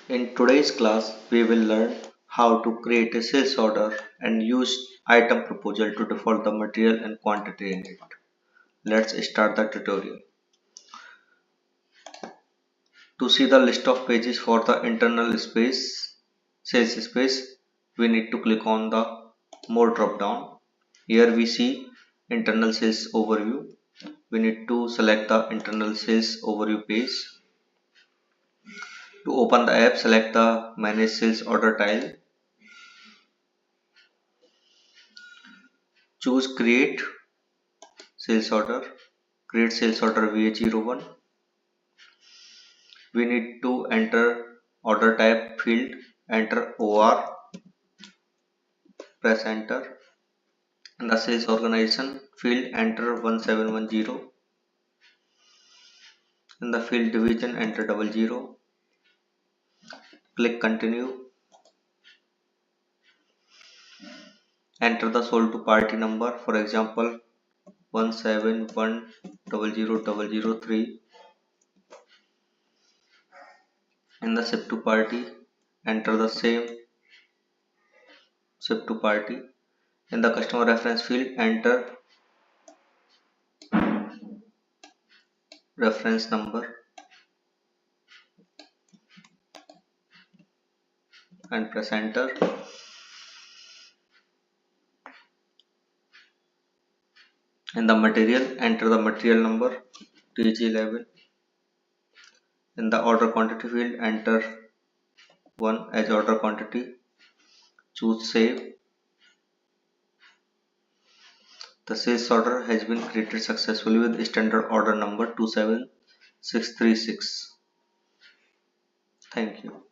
In today's class, we will learn how to create a sales order and use item proposal to default the material and quantity in it. Let's start the tutorial. To see the list of pages for the internal space, sales space, we need to click on the More drop down. Here we see internal sales overview. We need to select the internal sales overview page. To open the app, select the Manage Sales Order tile. Choose Create Sales Order. Create Sales Order VH01. We need to enter order type field, enter OR, press enter. In the sales organization field, enter 1710. In the field division, enter 00. Click continue. Enter the sold to party number, for example 171000003. In the ship to party, enter the same ship to party. In the customer reference field, enter reference number and press enter. In the material, enter the material number TG11. In the order quantity field, enter 1 as order quantity. Choose save. The sales order has been created successfully with standard order number 27636. Thank you.